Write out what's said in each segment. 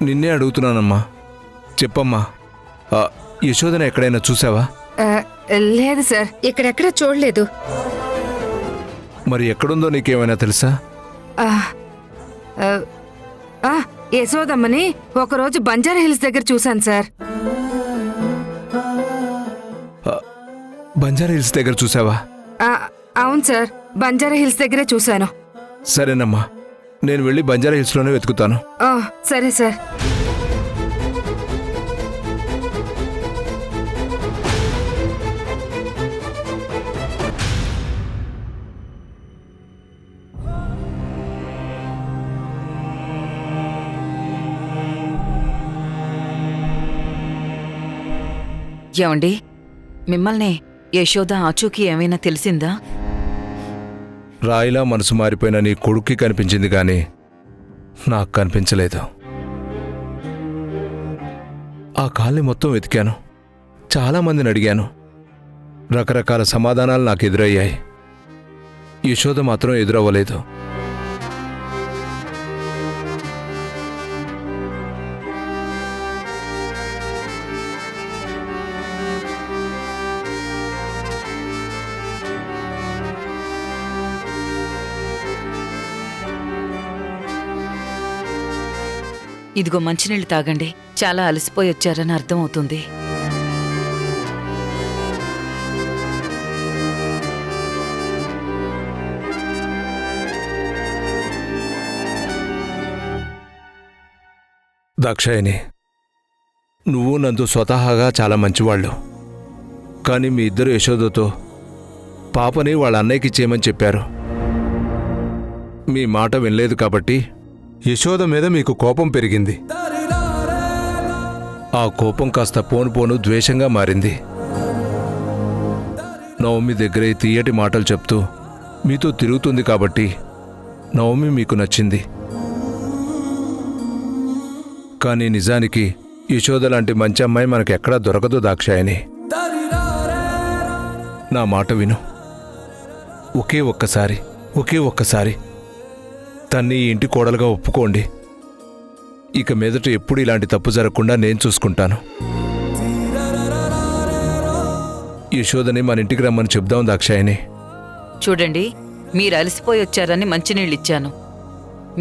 నిన్నే అడుగుతున్నానమ్మా, చెప్పమ్మా. యశోదను ఎక్కడైనా చూసావా? లేదు సార్, ఇక్కడెక్కడ చూడలేదు. మరి ఎక్కడుందో నీకేమైనా తెలుసా? యశోదమ్మని ఒకరోజు బంజారా హిల్స్ దగ్గర చూశాను సార్. బంజారా హిల్స్ దగ్గర చూసావా? అవును సార్, బంజారా హిల్స్ దగ్గరే చూశాను. సరేనమ్మా, నేను వెళ్ళి బంజారా హిల్స్లోనే వెతుకుతాను. సరే సార్. ఏమండి, మిమ్మల్ని యశోద ఆచూకీ ఏమైనా తెలిసిందా? రాయిలా మనసు మారిపోయిన నీ కొడుక్కి కనిపించింది కానీ నాకు కనిపించలేదు. ఆ కాల్ని మొత్తం వెతికాను, చాలామందిని అడిగాను, రకరకాల సమాధానాలు నాకు ఎదురయ్యాయి. యశోద మాత్రం ఎదురవ్వలేదు. ఇదిగో మంచినీళ్ళు తాగండి, చాలా అలసిపోయి వచ్చారని అర్థం అవుతుంది. దాక్షాయణి, నువ్వు నందు స్వతహాగా చాలా మంచివాళ్ళు. కానీ మీ ఇద్దరు యశోదతో పాపని వాళ్ళ అన్నయ్యకి ఇచ్చేయమని చెప్పారు. మీ మాట వినలేదు కాబట్టి యశోద మీద మీకు కోపం పెరిగింది. ఆ కోపం కాస్త పోను పోను ద్వేషంగా మారింది. నవమి దగ్గరే తీయటి మాటలు చెప్తూ మీతో తిరుగుతుంది కాబట్టి నవమి మీకు నచ్చింది. కానీ నిజానికి యశోద లాంటి మంచి అమ్మాయి మనకెక్కడా దొరకదు దాక్షాయణి. నా మాట విను. ఒకే ఒక్కసారి తన్ని ఈ ఇంటి కోడలుగా ఒప్పుకోండి. ఇక మీదట ఎప్పుడు ఇలాంటి తప్పు జరగకుండా నేను చూసుకుంటాను. యశోదని మన ఇంటికి రమ్మని చెప్దాం దాక్షాయణి. చూడండి, మీరు అలసిపోయి వచ్చారని మంచినీళ్ళిచ్చాను.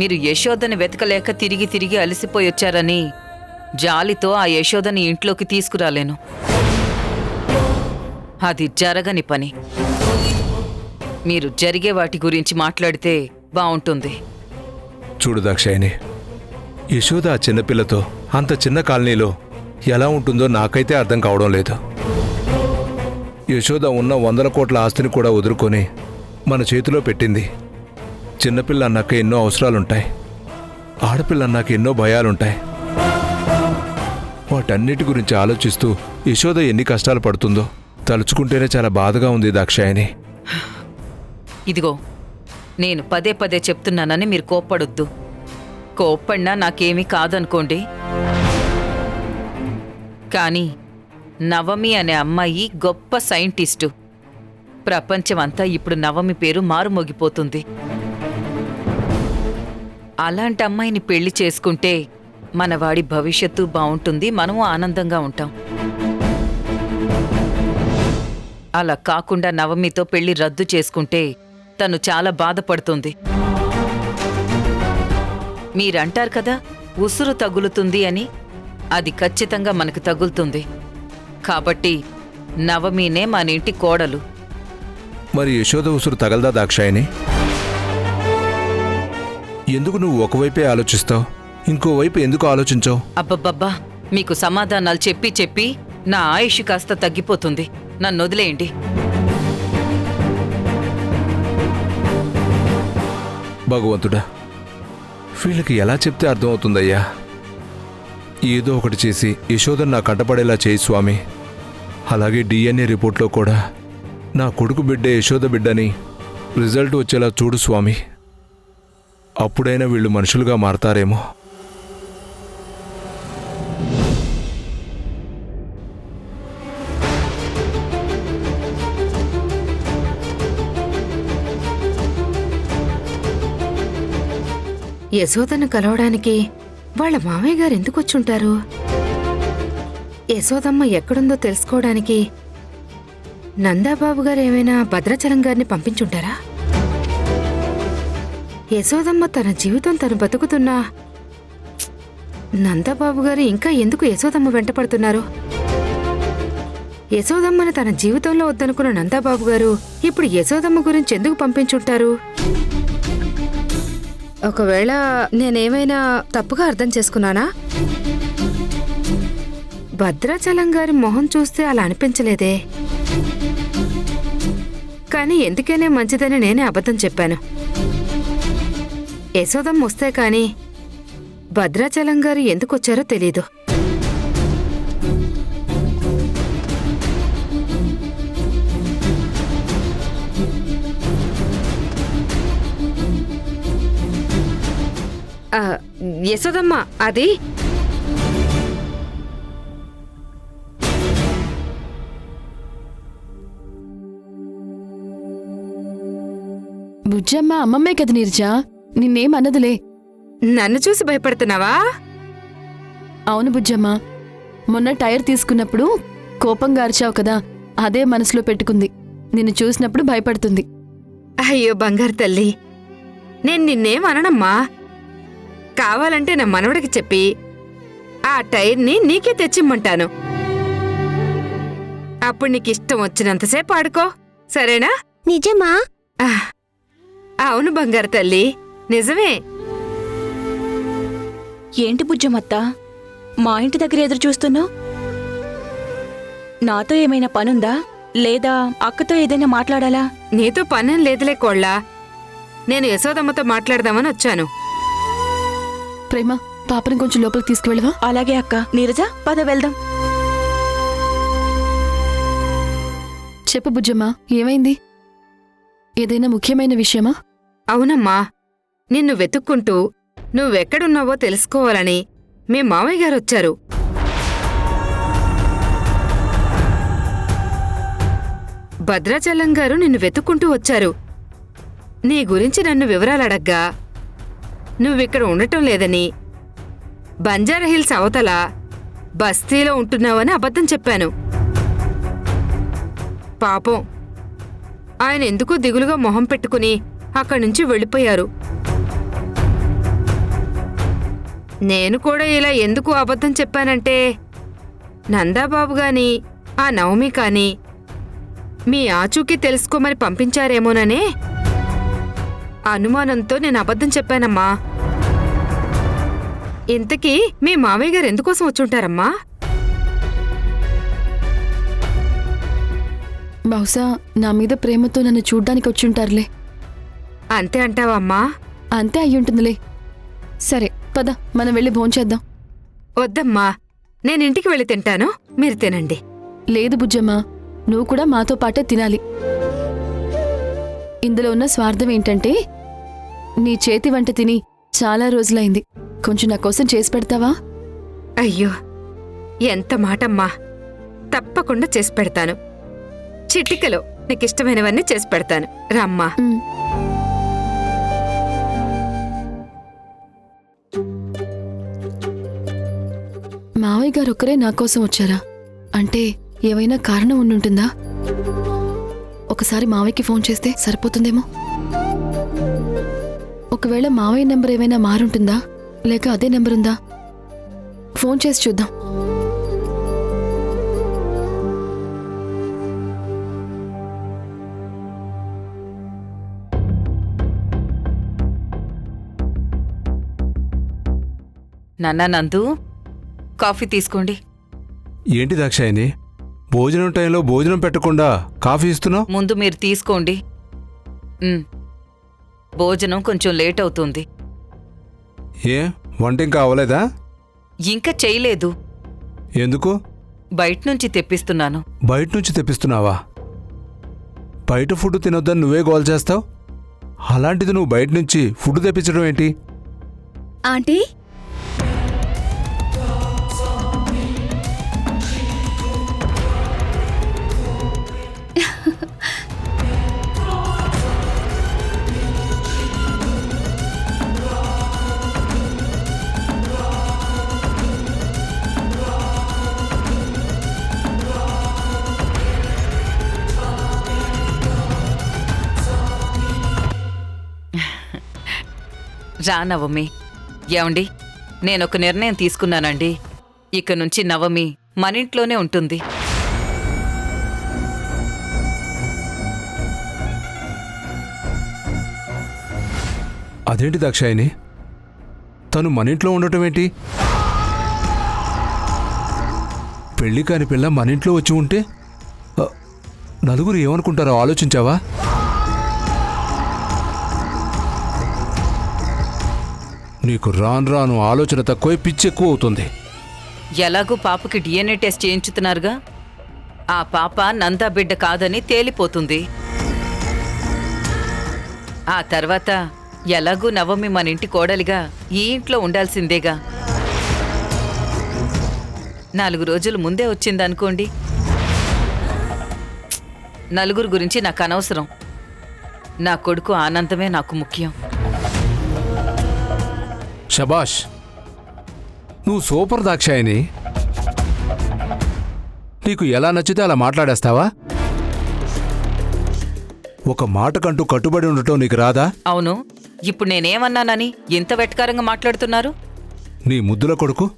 మీరు యశోదని వెతకలేక తిరిగి తిరిగి అలసిపోయి వచ్చారని జాలితో ఆ యశోదని ఇంట్లోకి తీసుకురాలేను. అది జరగని పని. మీరు జరిగే వాటి గురించి మాట్లాడితే బావుంటుంది. చూడు దాక్షాయణి, యశోద ఆ చిన్నపిల్లతో అంత చిన్న కాలనీలో ఎలా ఉంటుందో నాకైతే అర్థం కావడం లేదు. యశోద ఉన్న 100 కోట్ల ఆస్తిని కూడా వదులుకొని మన చేతిలో పెట్టింది. చిన్నపిల్ల అన్నాక ఎన్నో అవసరాలుంటాయి, ఆడపిల్ల అన్నాక ఎన్నో భయాలుంటాయి. వాటన్నిటి గురించి ఆలోచిస్తూ యశోద ఎన్ని కష్టాలు పడుతుందో తలుచుకుంటేనే చాలా బాధగా ఉంది దాక్షాయణి. ఇదిగో, నేను పదే పదే చెప్తున్నానని మీరు కోప్పడొద్దు. కోప్పడినా నాకేమీ కాదనుకోండి. కానీ నవమి అనే అమ్మాయి గొప్ప సైంటిస్టు. ప్రపంచమంతా ఇప్పుడు నవమి పేరు మారుమోగిపోతుంది. అలాంటి అమ్మాయిని పెళ్లి చేసుకుంటే మనవాడి భవిష్యత్తు బావుంటుంది, మనము ఆనందంగా ఉంటాం. అలా కాకుండా నవమితో పెళ్లి రద్దు చేసుకుంటే తను చాలా బాధపడుతుంది. మీరంటారు కదా ఉసురు తగులుతుంది అని, అది ఖచ్చితంగా మనకు తగులుతుంది. కాబట్టి నవమీనే మన ఇంటి కోడలు. మరి యశోద ఉసురు తగలదా దాక్షాయణి? ఎందుకు నువ్వు ఒకవైపే ఆలోచిస్తావు, ఇంకోవైపు ఎందుకు ఆలోచించావు? అబ్బబ్బబ్బా, మీకు సమాధానాలు చెప్పి చెప్పి నా ఆయుష్ కాస్త తగ్గిపోతుంది. నన్ను వదిలేయండి. భగవంతుడా, వీళ్ళకి ఎలా చెప్తే అర్థమవుతుందయ్యా? ఏదో ఒకటి చేసి యశోదను నా కంటపడేలా చేయి స్వామి. అలాగే DNA రిపోర్ట్లో కూడా నా కొడుకు బిడ్డ యశోద బిడ్డని రిజల్ట్ వచ్చేలా చూడు స్వామి. అప్పుడైనా వీళ్ళు మనుషులుగా మారతారేమో. యశోదను కలవడానికి వాళ్ళ మామయ్య గారు ఎందుకు వచ్చుంటారు? యశోదమ్మ ఎక్కడుందో తెలుసుకోవడానికి నందాబాబు గారు ఏమైనా భద్రాచలం గారిని పంపించుంటారా? యశోదమ్మ తన జీవితం తను బతుకుతున్నా నందాబాబు గారు ఇంకా ఎందుకు యశోదమ్మ వెంటపడుతున్నారు? యశోదమ్మను తన జీవితంలో వద్దనుకున్న నందాబాబు గారు ఇప్పుడు యశోదమ్మ గురించి ఎందుకు పంపించుంటారు? ఒకవేళ నేనేమైనా తప్పుగా అర్థం చేసుకున్నానా? భద్రాచలం గారి మొహం చూస్తే అలా అనిపించలేదే. కానీ ఎందుకైనా మంచిదని నేనే అబద్ధం చెప్పాను. యశోదమ్మ వస్తే కాని భద్రాచలం గారు ఎందుకొచ్చారో తెలీదు. యశోదమ్మ అది బుజ్జమ్మ అమ్మమ్మే కదా నీర్జా, నిన్నేం అన్నదులే. నన్ను చూసి భయపడుతున్నావా? అవును బుజ్జమ్మ, మొన్న టైర్ తీసుకున్నప్పుడు కోపంగా అరిచావు కదా, అదే మనసులో పెట్టుకుంది. నిన్ను చూసినప్పుడు భయపడుతుంది. అయ్యో బంగారు తల్లి, నేను నిన్నేం అననమ్మా. కావాలంటే నా మనవడికి చెప్పి ఆ టైర్ని నీకే తెచ్చిమ్మంటాను. అప్పుడు నీకిష్టం వచ్చినంతసేపు ఆడుకో, సరేనా? నిజమా? అవును బంగారు తల్లి, నిజమే. ఏంటి బుజ్జమత్తా, మా ఇంటి దగ్గర ఎదురు చూస్తున్నావు? నాతో ఏమైనా పనుందా, లేదా అక్కతో ఏదైనా మాట్లాడాలా? నీతో పనేం లేదులే కోళ్ళా, నేను యశోదమ్మతో మాట్లాడదామని వచ్చాను. ప్రేమ, పాపని కొంచెం లోపలికి తీసుకువెళ్ళవా? అలాగే అక్క. నీరజ, పద వెళ్దాం. చెప్పు బుజ్జమ్మ, ఏమైంది? ఏదైనా ముఖ్యమైన విషయమా? అవునమ్మా, నిన్ను వెతుక్కుంటూ నువ్వెక్కడున్నావో తెలుసుకోవాలని మీ మామయ్య గారొచ్చారు. భద్రాచలం గారు నిన్ను వెతుక్కుంటూ వచ్చారు. నీ గురించి నన్ను వివరాలడగ్గా నువ్విక్కడ ఉండటం లేదని, బంజారాహిల్స్ అవతల బస్తీలో ఉంటున్నావని అబద్ధం చెప్పాను. పాపం ఆయన ఎందుకో దిగులుగా మొహం పెట్టుకుని అక్కడి నుంచి వెళ్ళిపోయారు. నేను కూడా ఇలా ఎందుకు అబద్ధం చెప్పానంటే, నందాబాబు గాని ఆ నవమి కాని మీ ఆచూకీ తెలుసుకోమని పంపించారేమోననే అనుమానంతో నేను అబద్ధం చెప్పానమ్మా. ఇంతకీ మీ మావయ్య గారు ఎందుకోసం వచ్చుంటారమ్మా? బహుశా నా మీద ప్రేమతో నన్ను చూడ్డానికి వచ్చుంటారులే. అంతే అంటావమ్మా? అంతే అయ్యుంటుందిలే. సరే పద, మనం వెళ్ళి భోంచేద్దాం. వద్దమ్మా, నేనింటికి వెళ్ళి తింటాను, మీరు తినండి. లేదు బుజ్జమ్మ, నువ్వు కూడా మాతో పాటే తినాలి. ఇందులో ఉన్న స్వార్థం ఏంటంటే, నీ చేతి వంట తిని చాలా రోజులైంది. కొంచెం నా కోసం చేసి పెడతావా? అయ్యో, ఎంత మాటమ్మా! తప్పకుండా చేసి పెడతాను. చిటికలో నీకిష్టమైనవన్నీ చేసి పెడతాను. రామ్మా. ఉమ్. మావయ్య గారు ఒక్కరే నా కోసం వచ్చారా? అంటే ఏమైనా కారణం ఉండుంటుందా? ఒకసారి మావయ్యకి ఫోన్ చేస్తే సరిపోతుందేమో. ఒకవేళ మావయ్య నెంబర్ ఏమైనా మారుంటుందా, లేక అదే నెంబర్ ఉందా? ఫోన్ చేసి చూద్దాం. నాన్నా నందు, కాఫీ తీసుకోండి. ఏంటి దాక్షాయిని, భోజనం టైంలో భోజనం పెట్టకుండా కాఫీ ఇస్తున్నావు? ముందు మీరు తీసుకోండి. భోజనం కొంచెం లేట్ అవుతుంది. ఏ, వంట ఇంకా అవ్వలేదా? ఇంకా చేయలేదు. ఎందుకు? బయట్నుంచి తెప్పిస్తున్నాను. బయట నుంచి తెప్పిస్తున్నావా? బయట ఫుడ్ తినొద్దని నువ్వే గోల్ చేస్తావు. అలాంటిది నువ్వు బయట నుంచి ఫుడ్ తెప్పించడం ఏంటి? ఆంటీ, రా నవమి. ఏమండి, నేనొక నిర్ణయం తీసుకున్నానండి. ఇక నుంచి నవమి మనింట్లోనే ఉంటుంది. అదేంటి దాక్షాయిని, తను మన ఇంట్లో ఉండటం ఏంటి? పెళ్లి కాని పిల్ల మన ఇంట్లో వచ్చి ఉంటే నలుగురు ఏమనుకుంటారో ఆలోచించావా? నీకు రాను రాను ఆలోచన తక్కువై పిచ్చి ఎక్కువ అవుతుంది. ఎలాగూ పాపకి డిఎన్ఏ టెస్ట్ చేయించుతున్నారుగా, ఆ పాప నందా బిడ్డ కాదని తేలిపోతుంది. ఆ తర్వాత ఎలాగూ నవమి మన ఇంటి కోడలిగా ఈ ఇంట్లో ఉండాల్సిందేగా. 4 రోజులు ముందే వచ్చిందనుకోండి. నలుగురు గురించి నాకు అనవసరం. నా కొడుకు ఆనందమే నాకు ముఖ్యం. శబాష్, నువ్వు సూపర్ దాక్షాయిని. నీకు ఎలా నచ్చితే అలా మాట్లాడేస్తావా? ఒక మాటకంటూ కట్టుబడి ఉండటం నీకు రాదా? అవును, ఇప్పుడు నేనేమన్నానని ఇంత వెటకారంగా మాట్లాడుతున్నారు? నీ ముద్దుల కొడుకు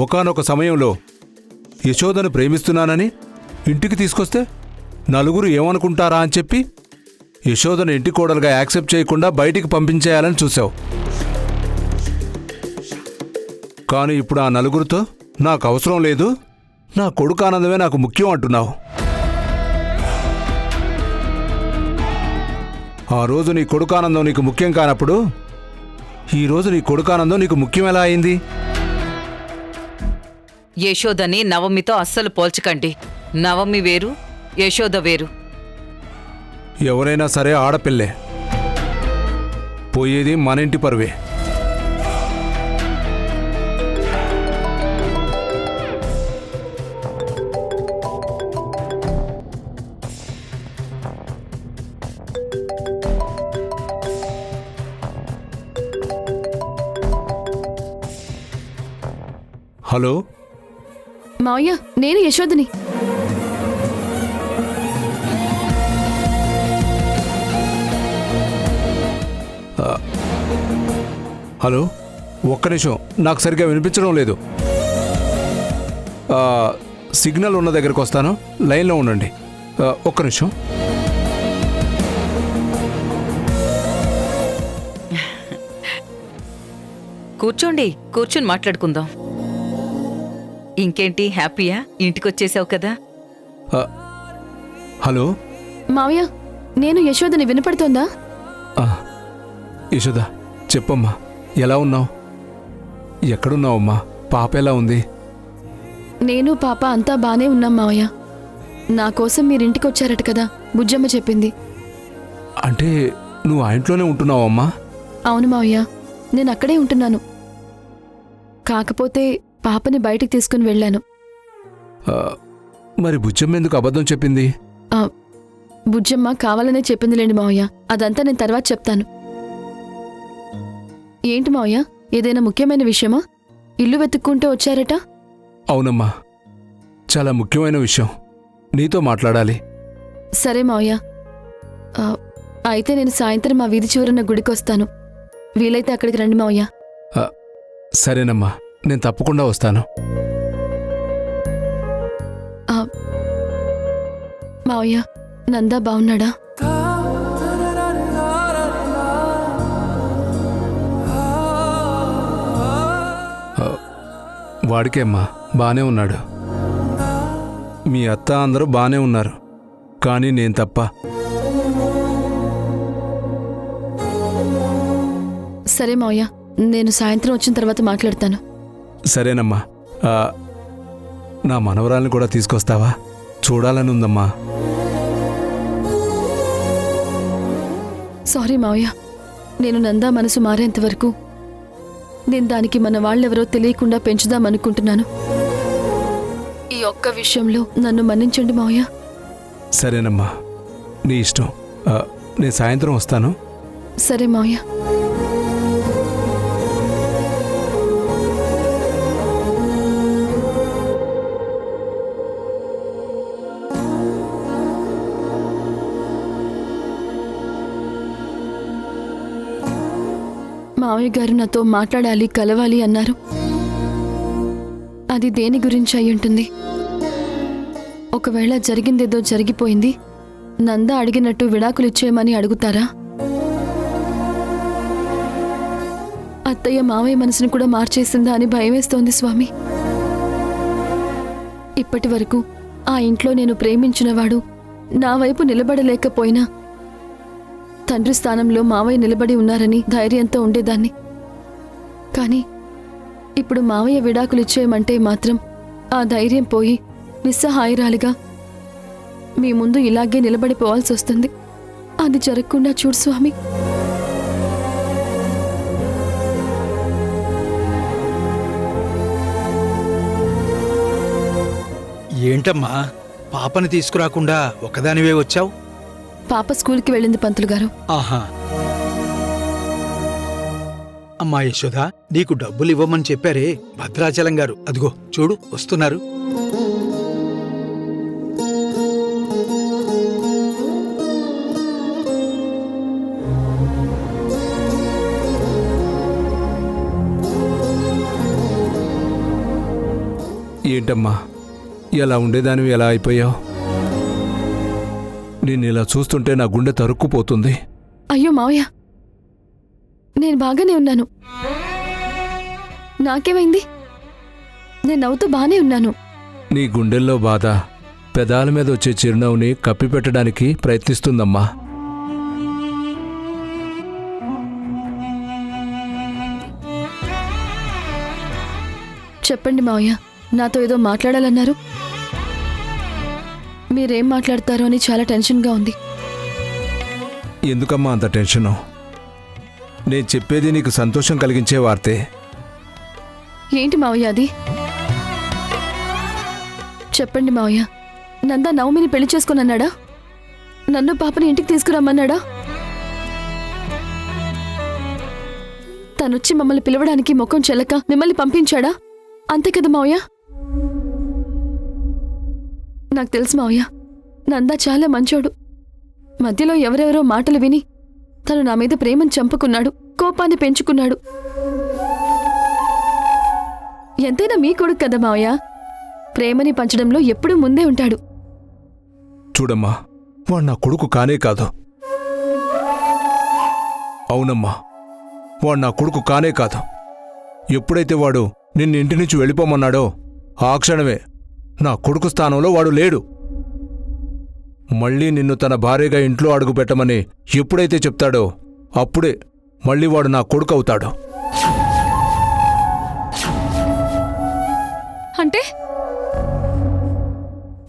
ఒకానొక సమయంలో యశోదను ప్రేమిస్తున్నానని ఇంటికి తీసుకొస్తే నలుగురు ఏమనుకుంటారా అని చెప్పి యశోదను ఇంటి కోడలుగా యాక్సెప్ట్ చేయకుండా బయటికి పంపించేయాలని చూశావు. కానీ ఇప్పుడు ఆ నలుగురితో నాకు అవసరం లేదు, నా కొడుకు ఆనందమే నాకు ముఖ్యం అంటున్నావు. ఆ రోజు నీ కొడుకు ఆనందం నీకు ముఖ్యం కానప్పుడు ఈరోజు నీ కొడుకు ఆనందం నీకు ముఖ్యం ఎలా అయింది? యశోదని నవమితో అస్సలు పోల్చకండి. నవమి వేరు, యశోద వేరు. ఎవరైనా సరే ఆడపిల్లే, పోయేది మన ఇంటి పరువే. హలో మావయ్య, నేను యశోదని. హలో, ఒక్క నిమిషం, నాకు సరిగ్గా వినిపించడం లేదు. సిగ్నల్ ఉన్న దగ్గరికి వస్తాను, లైన్లో ఉండండి. ఒక్క నిమిషం. కూర్చొని మాట్లాడుకుందాం. ఇంకేంటి, హ్యాపీయా? ఇంటికొచ్చేసావు కదా. హలో మావయ్య, నేను యశోదని. వినపడుతోందా? యశోద, చెప్పమ్మా, ఎలా ఉన్నావు? ఎక్కడున్నావమ్మా? పాప ఎలా ఉంది? నేను పాప అంతా బానే ఉన్నాం మావయ్య. నా కోసం మీరింటికి వచ్చారట కదా, బుజ్జమ్మ చెప్పింది. అంటే నువ్వు ఆ ఇంట్లోనే ఉంటున్నావమ్మా? అవును మావయ్య, నేను అక్కడే ఉంటున్నాను. కాకపోతే పాపని బయటికి తీసుకుని వెళ్ళాను. మరి బుజ్జమ్మ ఎందుకు అబద్ధం చెప్పింది? బుజ్జమ్మ కావాలనే చెప్పిందిలేండి మావయ్య. అదంతా నేను తర్వాత చెప్తాను. ఏంటి మావయ్య, ఏదైనా ముఖ్యమైన విషయమా? ఇల్లు వెతుక్కుంటూ వచ్చారట? అవునమ్మా, చాలా ముఖ్యమైన విషయం, నీతో మాట్లాడాలి. సరే మావయ్య, అయితే నేను సాయంత్రం మా వీధి చివరన్న గుడికొస్తాను. వీలైతే అక్కడికి రండి మావయ్య. సరేనమ్మా, నేను తప్పకుండా వస్తాను. మావయ్య, నందా బావున్నాడా? వాడికే అమ్మా, బానే ఉన్నాడు. మీ అత్త అందరూ బానే ఉన్నారు, కానీ నేను తప్ప. సరే మావయ్య, నేను సాయంత్రం వచ్చిన తర్వాత మాట్లాడతాను. సరేనమ్మా. నా మనవరాల్ని కూడా తీసుకొస్తావా? చూడాలని ఉందమ్మా. సారీ మావయ్య, నేను నందా మనసు మారేంతవరకు నేను దానికి మన వాళ్ళెవరో తెలియకుండా పెంచుదామనుకుంటున్నాను. ఈ ఒక్క విషయంలో నన్ను మన్నించండి మావయ్య. సరేనమ్మా, నీ ఇష్టం. నేను సాయంత్రం వస్తాను. సరే మావయ్య. మావయ్య గారు నాతో మాట్లాడాలి, కలవాలి అన్నారు. అది దేని గురించి అయి ఉంటుంది? ఒకవేళ జరిగిందేదో జరిగిపోయింది, నంద అడిగినట్టు విడాకులు ఇచ్చేయమని అడుగుతారా? అత్తయ్య మావయ్య మనసును కూడా మార్చేసిందా అని భయమేస్తోంది స్వామి. ఇప్పటి వరకు ఆ ఇంట్లో నేను ప్రేమించినవాడు నా వైపు నిలబడలేకపోయినా తండ్రి స్థానంలో మావయ్య నిలబడి ఉన్నారని ధైర్యంతో ఉండేదాన్ని. కానీ ఇప్పుడు మావయ్య విడాకులు ఇచ్చేయమంటే మాత్రం ఆ ధైర్యం పోయి నిస్సహాయరాలిగా మీ ముందు ఇలాగే నిలబడిపోవాల్సి వస్తుంది. అది జరగకుండా చూడు స్వామి. ఏంటమ్మా, పాపని తీసుకురాకుండా ఒకదానివే వచ్చావు? పాప స్కూల్కి వెళ్ళింది పంతులు గారు. ఆహా. అమ్మా యశోద, నీకు డబ్బులు ఇవ్వమని చెప్పారే భద్రాచలం గారు, అదిగో చూడు వస్తున్నారు. ఏంటమ్మా, ఎలా ఉండేదానివి ఎలా అయిపోయావు? నేను ఇలా చూస్తుంటే నా గుండె తరుక్కుపోతుంది. అయ్యో మావయ్య, నేను బాగానే ఉన్నాను. నాకేమైంది? నేను నవ్వుతూ బానే ఉన్నాను. నీ గుండెల్లో బాధ పెదాల మీద వచ్చే చిరునవ్వుని కప్పిపెట్టడానికి ప్రయత్నిస్తుందమ్మా. చెప్పండి మావయ్య, నాతో ఏదో మాట్లాడాలన్నారు. మీరేం మాట్లాడతారో అని చాలా టెన్షన్గా ఉంది. ఎందుకమ్మా అంత టెన్షను? నేను చెప్పేది నీకు సంతోషం కలిగించే వార్తే. ఏంటి మావయ్య అది? చెప్పండి మావయ్య. నందా నవమిని పెళ్లి చేసుకునన్నాడా? నన్ను పాపని ఇంటికి తీసుకురమ్మన్నాడా? తనొచ్చి మమ్మల్ని పిలవడానికి ముఖం చెల్లక మిమ్మల్ని పంపించాడా? అంతే కదా మావయ్య? నాకు తెలుసు మావయ్య, నందా చాలా మంచోడు. మధ్యలో ఎవరెవరో మాటలు విని తను నా మీద ప్రేమను చంపుకున్నాడు, కోపాన్ని పెంచుకున్నాడు. ఎంతైనా మీ కొడుకు కదా మావయ్య, ప్రేమని పంచడంలో ఎప్పుడూ ముందే ఉంటాడు. చూడమ్మా, వాడు నా కొడుకు కానే కాదు. అవునమ్మా, వాడు నా కొడుకు కానే కాదు. ఎప్పుడైతే వాడు నిన్ను ఇంటి నుంచి వెళ్ళిపోమన్నాడో ఆ క్షణమే నా కొడుకు స్థానంలో వాడు లేడు. మళ్ళీ నిన్ను తన భార్యగా ఇంట్లో అడుగుపెట్టమని ఎప్పుడైతే చెప్తాడో అప్పుడే మళ్ళీ వాడు నా కొడుకు అవుతాడు. అంటే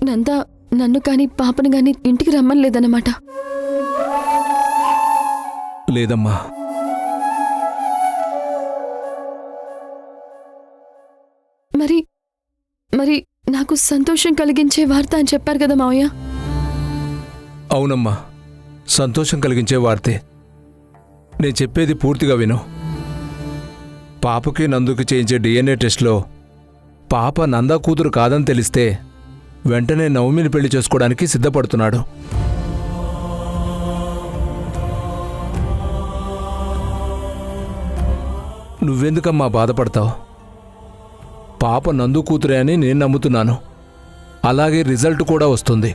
నందా నన్ను కాని పాపను గాని ఇంటికి రమ్మని లేదన్నమాట? లేదమ్మా. మరి మరి నాకు సంతోషం కలిగించే వార్త అని చెప్పారు కదా మావయ్య? అవునమ్మా, సంతోషం కలిగించే వార్తే. నేను చెప్పేది పూర్తిగా విను. పాపకి నందుకి చేయించే DNA టెస్ట్లో పాప నందా కూతురు కాదని తెలిస్తే వెంటనే నవమిని పెళ్లి చేసుకోవడానికి సిద్ధపడుతున్నాడు. నువ్వెందుకమ్మా బాధపడతావు? పాప నందు కూతురే అని నేను నమ్ముతున్నాను. అలాగే రిజల్ట్ కూడా వస్తుంది.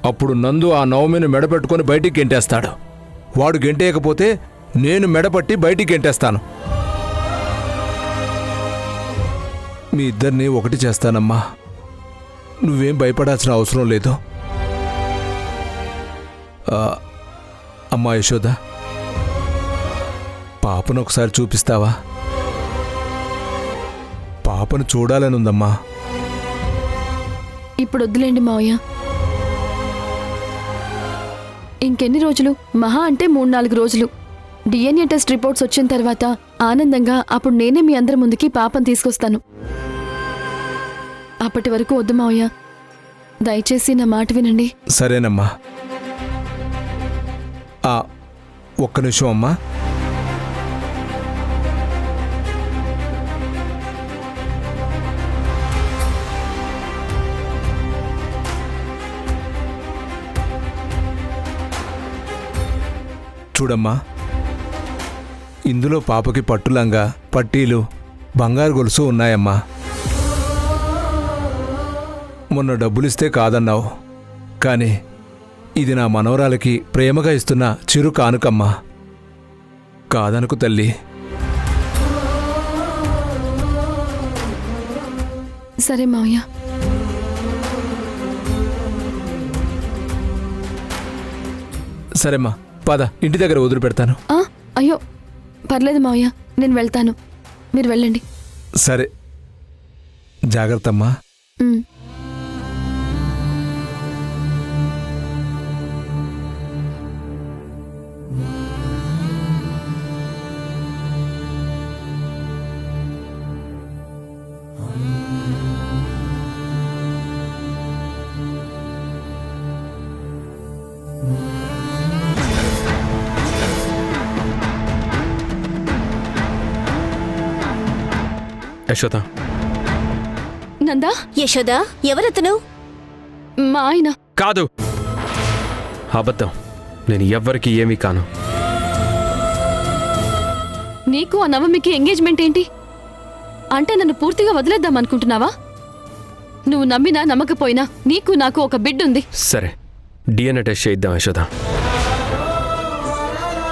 అప్పుడు నందు ఆ నవమిని మెడపెట్టుకొని బయటికి గెంటేస్తాడు. వాడు గెంటేయకపోతే నేను మెడపట్టి బయటికి గెంటేస్తాను. మీ ఇద్దరిని ఒకటి చేస్తానమ్మా. నువ్వేం భయపడాల్సిన అవసరం లేదు. అమ్మా యశోద, పాపను ఒకసారి చూపిస్తావా? పాపను చూడాలనుందమ్మా. ఇప్పుడు వద్దులేండి మావయ్య. ఇంకెన్ని రోజులు? మహా అంటే 3-4 రోజులు. DNA టెస్ట్ రిపోర్ట్స్ వచ్చిన తర్వాత ఆనందంగా అప్పుడు నేనే మీ అందరి ముందుకి పాపను తీసుకొస్తాను. అప్పటి వరకు వద్దు మావయ్య, దయచేసి నా మాట వినండి. సరేనమ్మా. ఒక్క నిమిషం అమ్మా. చూడమ్మా, ఇందులో పాపకి పట్టులంగా పట్టీలు బంగారు గొలుసు ఉన్నాయమ్మా. మొన్న డబ్బులిస్తే కాదన్నావు, కానీ ఇది నా మనవరాలకి ప్రేమగా ఇస్తున్న చిరు కానుకమ్మా. కాదనుకు తల్లి. సరే మావయ్య. సరేమ్మా, పద, ఇంటి దగ్గర వదిలిపెడతాను. అయ్యో పర్లేదు మావయ్య, నేను వెళ్తాను, మీరు వెళ్ళండి. సరే, జాగ్రత్తమ్మా. ఉమ్. యశోద, నందా, యశోదా ఎవరతను? మా ఆయన. కాదు, అబద్ధం. నేను ఎవ్వరికి ఏమీ కాను. నీకు ఆ నవమికి ఎంగేజ్మెంట్ ఏంటి? అంటే నన్ను పూర్తిగా వదిలేద్దాం అనుకుంటున్నావా? నువ్వు నమ్మినా నమ్మకపోయినా నీకు నాకు ఒక బిడ్డ ఉంది. సరే, డిఎన్ఏ టెస్ట్ చేయిద్దాం యశోద.